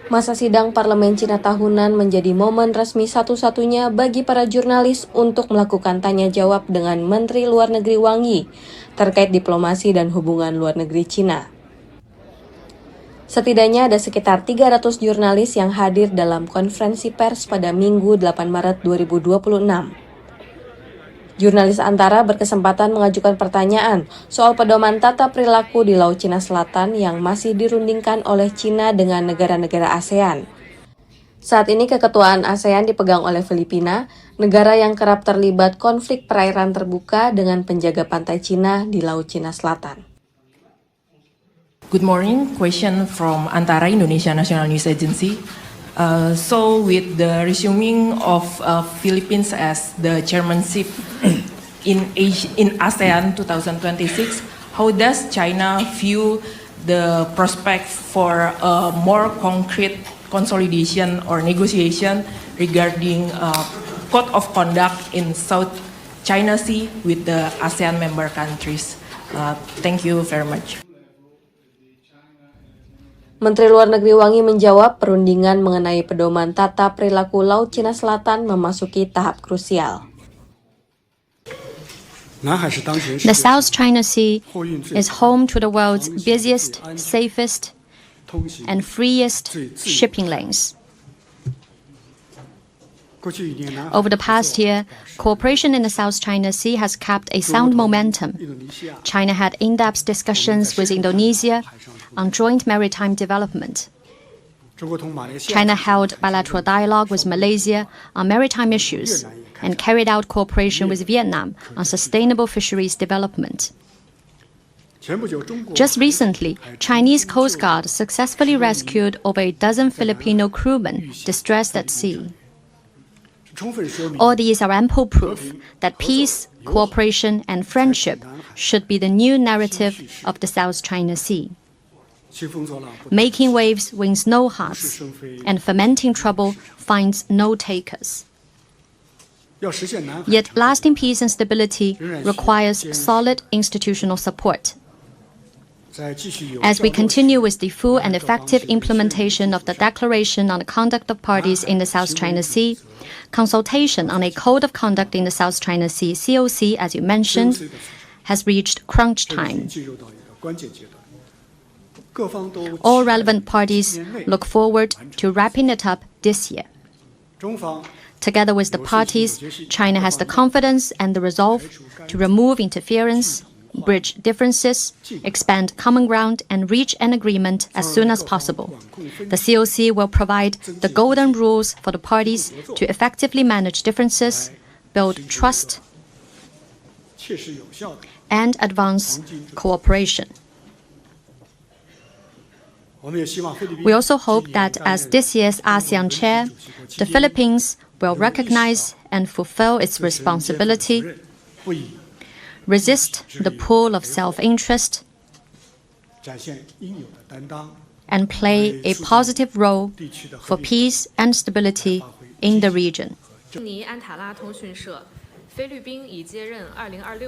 Masa sidang Parlemen Cina tahunan menjadi momen resmi satu-satunya bagi para jurnalis untuk melakukan tanya jawab dengan Menteri Luar Negeri Wang Yi terkait diplomasi dan hubungan luar negeri Cina. Setidaknya ada sekitar 300 jurnalis yang hadir dalam konferensi pers pada Minggu 8 Maret 2026. Jurnalis antara berkesempatan mengajukan pertanyaan soal pedoman tata perilaku di Laut Cina Selatan yang masih dirundingkan oleh Cina dengan negara-negara ASEAN. Saat ini keketuaan ASEAN dipegang oleh Filipina, negara yang kerap terlibat konflik perairan terbuka dengan penjaga pantai Cina di Laut Cina Selatan. Good morning. Question from Antara Indonesia National News Agency. So with the resuming of Philippines as the chairmanship in ASEAN 2026, how does China view the prospect for a more concrete consolidation or negotiation regarding code of conduct in South China Sea with the ASEAN member countries? Thank you very much. Menteri Luar Negeri Wang Yi menjawab perundingan mengenai pedoman tata perilaku Laut Cina Selatan memasuki tahap krusial. The South China Sea is home to the world's busiest, safest, and freest shipping lanes. Over the past year, cooperation in the South China Sea has kept a sound momentum. China had in-depth discussions with Indonesia on joint maritime development. China held bilateral dialogue with Malaysia on maritime issues and carried out cooperation with Vietnam on sustainable fisheries development. Just recently, Chinese Coast Guard successfully rescued over a dozen Filipino crewmen distressed at sea. All these are ample proof that peace, cooperation, and friendship should be the new narrative of the South China Sea. Making waves wins no hearts, and fomenting trouble finds no takers. Yet lasting peace and stability requires solid institutional support. As we continue with the full and effective implementation of the Declaration on the Conduct of Parties in the South China Sea, consultation on a Code of Conduct in the South China Sea, COC, as you mentioned, has reached crunch time. All relevant parties look forward to wrapping it up this year. Together with the parties, China has the confidence and the resolve to remove interference, bridge differences, expand common ground, and reach an agreement as soon as possible. The COC will provide the golden rules for the parties to effectively manage differences, build trust, and advance cooperation. We also hope that as this year's ASEAN chair, the Philippines will recognize and fulfill its responsibility, resist the pull of self-interest, and play a positive role for peace and stability in the region.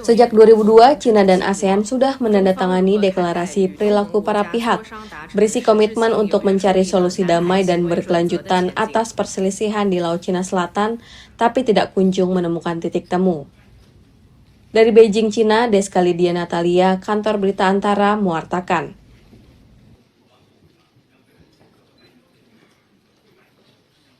Sejak 2002, Cina dan ASEAN sudah menandatangani deklarasi perilaku para pihak, berisi komitmen untuk mencari solusi damai dan berkelanjutan atas perselisihan di Laut Cina Selatan, tapi tidak kunjung menemukan titik temu. Dari Beijing, Cina, Deska Lydia Natalia, Kantor Berita Antara, mewartakan.